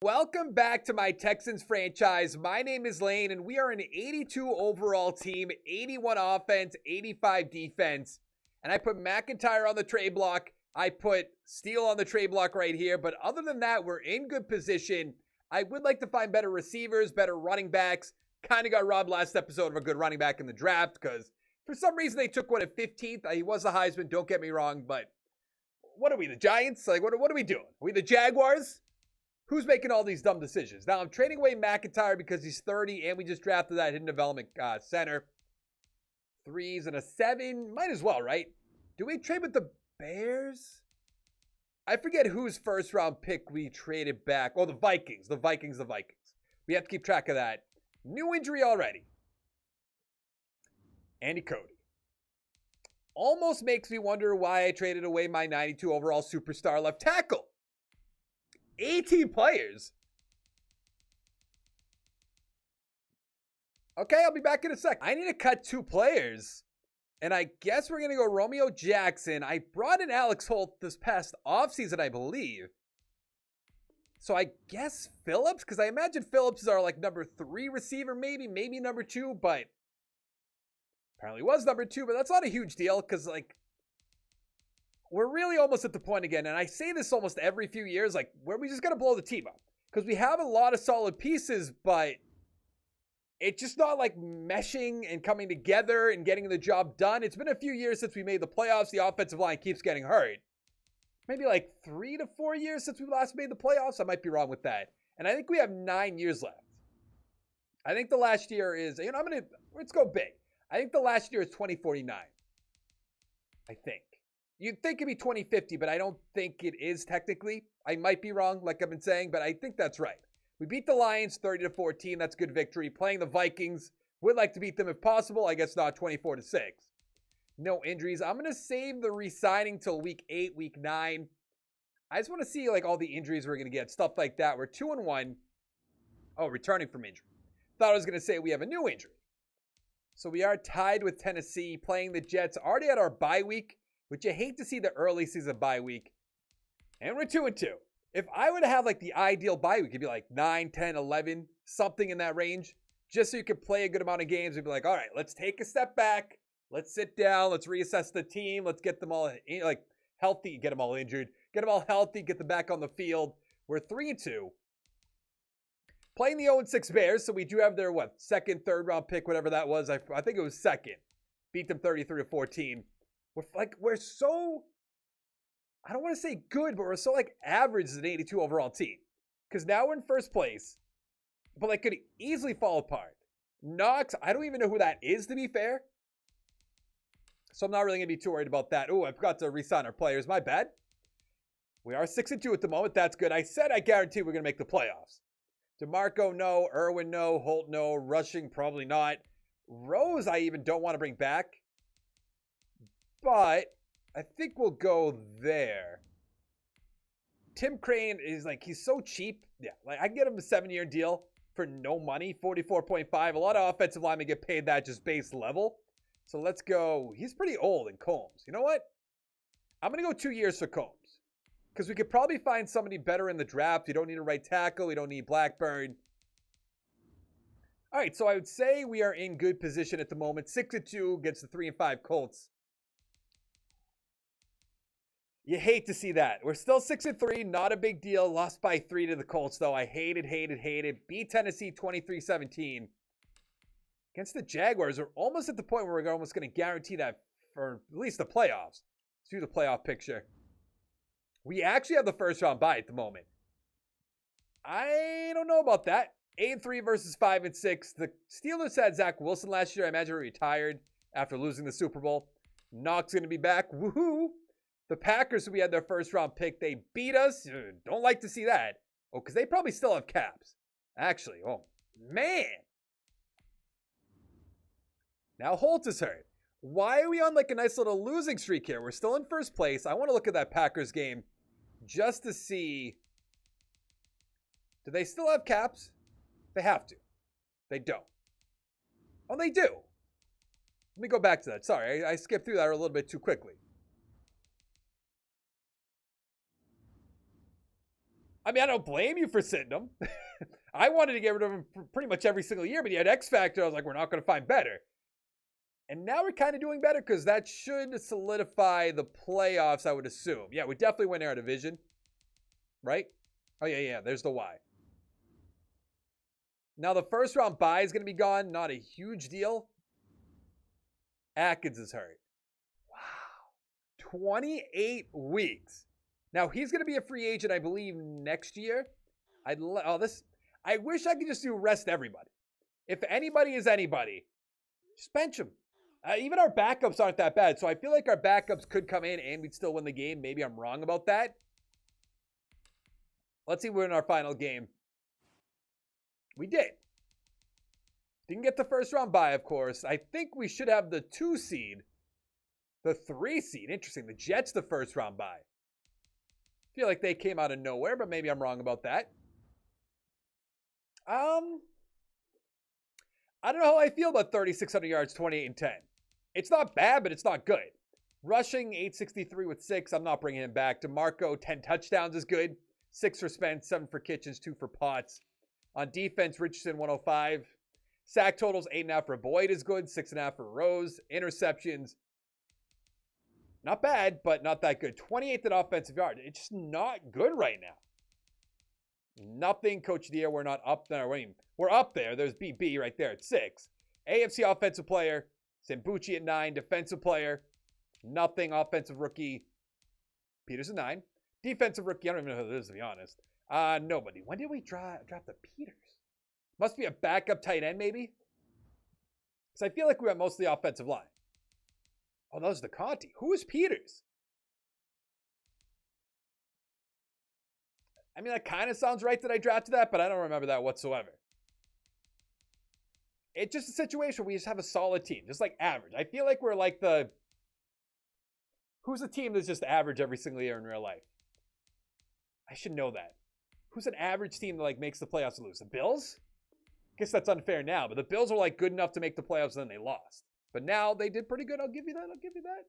Welcome back to my Texans franchise. My name is Lane, and we are an 82 overall team, 81 offense, 85 defense. And I put McIntyre on the trade block. I put Steele on the trade block right here. But other than that, we're in good position. I would like to find better receivers, better running backs. Kind of got robbed last episode of a good running back in the draft because for some reason they took one at 15th. He was a Heisman, don't get me wrong. But what are we, the Giants? Like, what are we doing? Are we the Jaguars? Who's making all these dumb decisions? Now, I'm trading away McIntyre because he's 30, and we just drafted that hidden development center. 3s and a 7. Might as well, right? Do we trade with the Bears? I forget whose first-round pick we traded back. Oh, the Vikings. The Vikings. We have to keep track of that. New injury already. Andy Cody. Almost makes me wonder why I traded away my 92 overall superstar left tackle. 18 players. Okay, I'll be back in a sec. I need to cut 2 players. And I guess we're going to go Romeo Jackson. I brought in Alex Holt this past offseason, I believe. So I guess Phillips, because I imagine Phillips is our like number 3 receiver, maybe number 2, but apparently was number 2, but that's not a huge deal because like we're really almost at the point again, and I say this almost every few years, like, where we just got to blow the team up. Because we have a lot of solid pieces, but it's just not, like, meshing and coming together and getting the job done. It's been a few years since we made the playoffs. The offensive line keeps getting hurt. Maybe, like, 3 to 4 years since we last made the playoffs. I might be wrong with that. And I think we have 9 years left. I think the last year is, let's go big. I think the last year is 2049. I think. You'd think it'd be 2050, but I don't think it is technically. I might be wrong, like I've been saying, but I think that's right. We beat the Lions 30-14. That's good victory. Playing the Vikings. Would like to beat them if possible. I guess not 24-6. No injuries. I'm going to save the re-signing till week 8, week 9. I just want to see like all the injuries we're going to get. Stuff like that. We're 2-1. Oh, returning from injury. Thought I was going to say we have a new injury. So we are tied with Tennessee. Playing the Jets. Already at our bye week. Which you hate to see the early season bye week. And we're 2-2. If I were to have like the ideal bye week, it'd be like 9, 10, 11, something in that range. Just so you could play a good amount of games. We'd be like, all right, let's take a step back. Let's sit down. Let's reassess the team. Let's get them all like healthy. Get them all injured. Get them all healthy. Get them back on the field. We're 3-2. Playing the 0-6 Bears. So we do have their, second, third round pick, whatever that was. I think it was second. Beat them 33-14. We're so, I don't want to say good, but we're so like average as an 82 overall team. Because now we're in first place, but like could easily fall apart. Knox, I don't even know who that is, to be fair. So I'm not really going to be too worried about that. Oh, I forgot to re-sign our players. My bad. We are 6-2 at the moment. That's good. I said I guarantee we're going to make the playoffs. DeMarco, no. Irwin, no. Holt, no. Rushing, probably not. Rose, I even don't want to bring back. But I think we'll go there. Tim Crane is like, he's so cheap. Yeah, like I can get him a 7-year deal for no money, 44.5. A lot of offensive linemen get paid that just base level. So let's go. He's pretty old in Combs. You know what? I'm going to go 2 years for Combs. Because we could probably find somebody better in the draft. We don't need a right tackle. We don't need Blackburn. All right, so I would say we are in good position at the moment. 6-2 against the 3-5 Colts. You hate to see that. We're still 6-3, not a big deal. Lost by 3 to the Colts, though. I hated. Beat Tennessee 23-17. Against the Jaguars, we're almost at the point where we're almost going to guarantee that for at least the playoffs. Let's do the playoff picture. We actually have the first round bye at the moment. I don't know about that. 8-3 versus 5-6. The Steelers had Zach Wilson last year. I imagine he retired after losing the Super Bowl. Knox going to be back. Woohoo! The Packers, who we had their first round pick, they beat us. Don't like to see that. Oh, because they probably still have caps. Actually, oh, man. Now Holt is hurt. Why are we on like a nice little losing streak here? We're still in first place. I want to look at that Packers game just to see. Do they still have caps? They have to. They don't. Oh, they do. Let me go back to that. Sorry, I skipped through that a little bit too quickly. I mean, I don't blame you for sitting him. I wanted to get rid of him pretty much every single year, but he had X Factor. I was like, we're not going to find better. And now we're kind of doing better because that should solidify the playoffs, I would assume. Yeah, we definitely win our division. Right? Oh, yeah. There's the Y. Now, the first round bye is going to be gone. Not a huge deal. Atkins is hurt. Wow. 28 weeks. Now, he's going to be a free agent, I believe, next year. I wish I could just do rest everybody. If anybody is anybody, just bench him. Even our backups aren't that bad. So I feel like our backups could come in and we'd still win the game. Maybe I'm wrong about that. Let's see, we're in our final game. We did. Didn't get the first round bye, of course. I think we should have the 2 seed. The 3 seed. Interesting. The Jets the first round bye. Feel like they came out of nowhere, but maybe I'm wrong about that. I don't know how I feel about 3,600 yards, 28 and 10. It's not bad, but it's not good. Rushing, 863 with 6. I'm not bringing him back. DeMarco, 10 touchdowns is good. 6 for Spence, 7 for Kitchens, 2 for Potts. On defense, Richardson, 105. Sack totals, 8.5 for Boyd is good. 6.5 for Rose. Interceptions, not bad, but not that good. 28th in offensive yard. It's just not good right now. Nothing, Coach Dia. We're not up there. I mean, we're up there. There's BB right there at 6. AFC offensive player. Sambucci at 9. Defensive player. Nothing. Offensive rookie. Peters at 9. Defensive rookie. I don't even know who it is, to be honest. Nobody. When did we drop the Peters? Must be a backup tight end, maybe? Because I feel like we have most of the offensive line. Oh, that was the Conti. Who is Peters? I mean, that kind of sounds right that I drafted that, but I don't remember that whatsoever. It's just a situation where we just have a solid team, just like average. I feel like we're like the... Who's a team that's just average every single year in real life? I should know that. Who's an average team that like makes the playoffs and lose? The Bills? I guess that's unfair now, but the Bills were like good enough to make the playoffs and then they lost. But now they did pretty good. I'll give you that.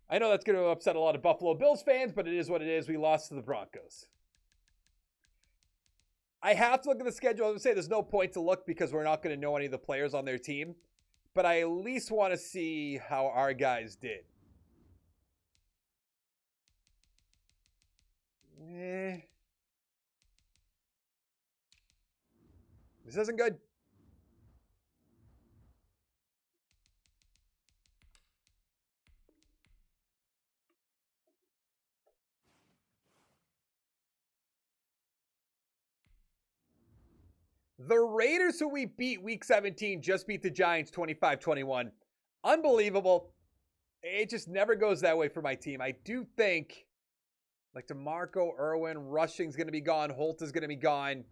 I know that's going to upset a lot of Buffalo Bills fans, but it is what it is. We lost to the Broncos. I have to look at the schedule. I would say there's no point to look because we're not going to know any of the players on their team. But I at least want to see how our guys did. This isn't good. The Raiders, who we beat week 17, just beat the Giants 25-21. Unbelievable. It just never goes that way for my team. I do think, like DeMarco, Irwin, Rushing's going to be gone. Holt is going to be gone.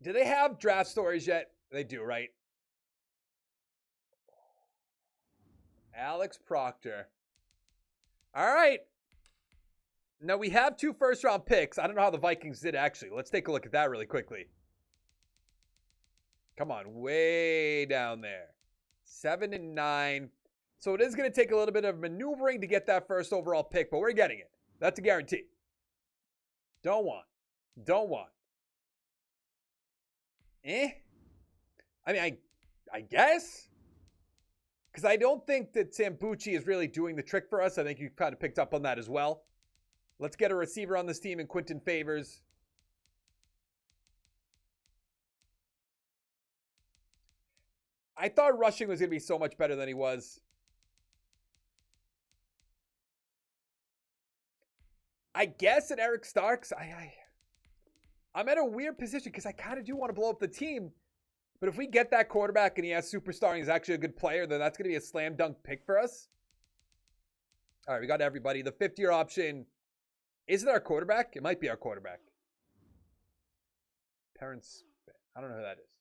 Do they have draft stories yet? They do, right? Alex Proctor. All right. Now, we have 2 first-round picks. I don't know how the Vikings did, actually. Let's take a look at that really quickly. Come on, way down there. 7 and 9. So it is going to take a little bit of maneuvering to get that first overall pick, but we're getting it. That's a guarantee. Don't want. I mean, I guess. Because I don't think that Sambucci is really doing the trick for us. I think you kind of picked up on that as well. Let's get a receiver on this team in Quinton Favors. I thought rushing was going to be so much better than he was. I guess at Eric Starks, I'm at a weird position because I kind of do want to blow up the team. But if we get that quarterback and he has superstar and he's actually a good player, then that's going to be a slam dunk pick for us. All right, we got everybody. The 5th-year option. Is it our quarterback? It might be our quarterback. Parents, I don't know who that is.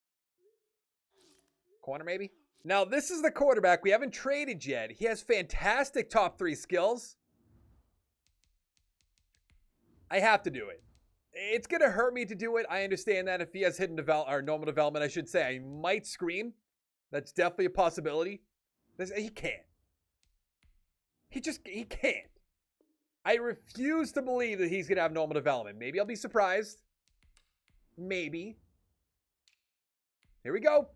Corner, maybe? Now, this is the quarterback. We haven't traded yet. He has fantastic top 3 skills. I have to do it. It's going to hurt me to do it. I understand that if he has hidden development, or normal development, I should say, I might scream. That's definitely a possibility. He can't. He can't. I refuse to believe that he's going to have normal development. Maybe I'll be surprised. Maybe. Here we go.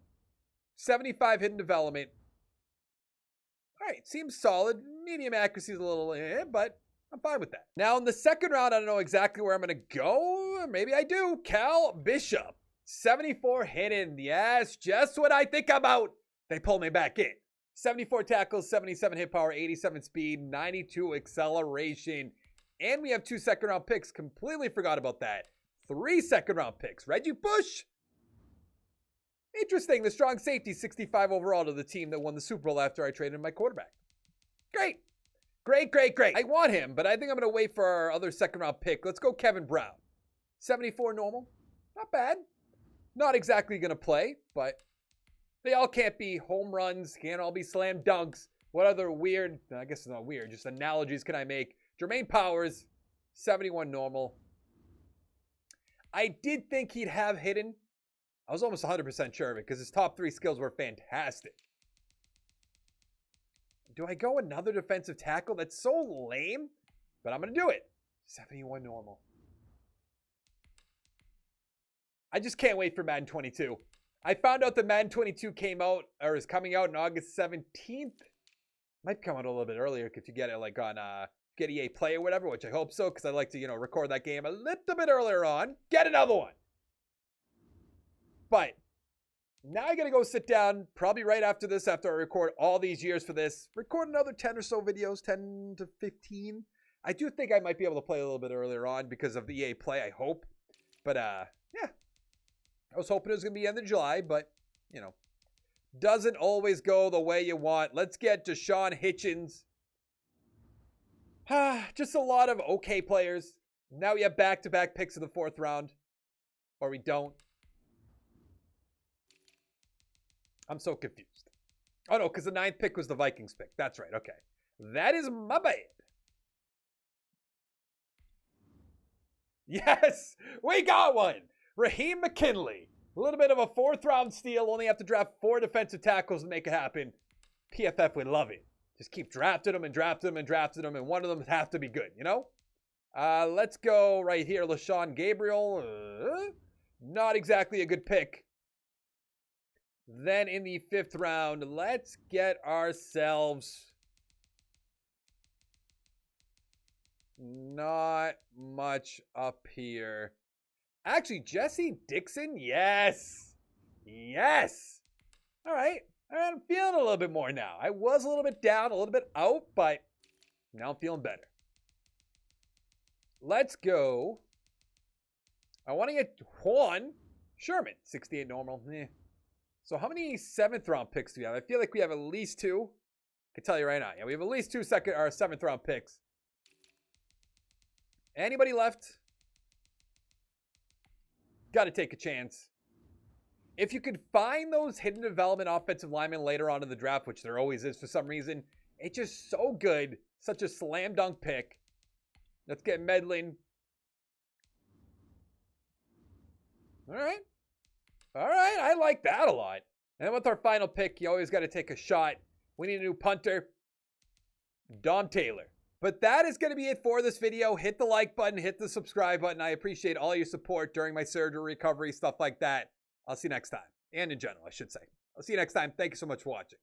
75 hidden development. All right, seems solid. Medium accuracy is a little but I'm fine with that. Now, in the second round, I don't know exactly where I'm going to go. Maybe I do. Cal Bishop. 74 hidden. Yes, just what I think about. They pulled me back in. 74 tackles, 77 hit power, 87 speed, 92 acceleration. And we have 2 second-round picks. Completely forgot about that. 3 second-round picks. Reggie Bush. Interesting. The strong safety, 65 overall to the team that won the Super Bowl after I traded my quarterback. Great. Great, great, great. I want him, but I think I'm going to wait for our other second-round pick. Let's go Kevin Brown. 74 normal. Not bad. Not exactly going to play, but they all can't be home runs. Can't all be slam dunks. What other weird, I guess it's not weird, just analogies can I make? Jermaine Powers, 71 normal. I did think he'd have hidden. I was almost 100% sure of it because his top 3 skills were fantastic. Do I go another defensive tackle? That's so lame, but I'm going to do it. 71 normal. I just can't wait for Madden 22. I found out that Madden 22 came out, or is coming out on August 17th. Might come out a little bit earlier if you get it like on get EA Play or whatever, which I hope so, because I like to, record that game a little bit earlier on. Get another one. But now I got to go sit down probably right after this, after I record all these years for this. Record another 10 or so videos, 10 to 15. I do think I might be able to play a little bit earlier on because of the EA Play, I hope. But, yeah. I was hoping it was going to be end of July, but, doesn't always go the way you want. Let's get Deshaun Hitchens. Just a lot of okay players. Now we have back-to-back picks in the 4th round. Or we don't. I'm so confused. Oh, no, because the 9th pick was the Vikings pick. That's right. Okay. That is my bad. Yes, we got one. Raheem McKinley. A little bit of a 4th round steal. Only have to draft 4 defensive tackles to make it happen. PFF would love it. Just keep drafting them and drafting them and drafting them, and one of them have to be good, Let's go right here. LaShawn Gabriel. Not exactly a good pick. Then in the 5th round, let's get ourselves not much up here. Actually, Jesse Dixon, yes. Yes. All right. I'm feeling a little bit more now. I was a little bit down, a little bit out, but now I'm feeling better. Let's go. I want to get Juan Sherman, 68 normal. So how many 7th round picks do we have? I feel like we have at least 2. I can tell you right now. Yeah, we have at least 2 7th round picks. Anybody left? Got to take a chance. If you could find those hidden development offensive linemen later on in the draft, which there always is for some reason, it's just so good. Such a slam dunk pick. Let's get Medlin. All right. All right. I like that a lot. And then with our final pick, you always got to take a shot. We need a new punter. Dom Taylor. But that is going to be it for this video. Hit the like button, hit the subscribe button. I appreciate all your support during my surgery, recovery, stuff like that. I'll see you next time. And in general, I should say. I'll see you next time. Thank you so much for watching.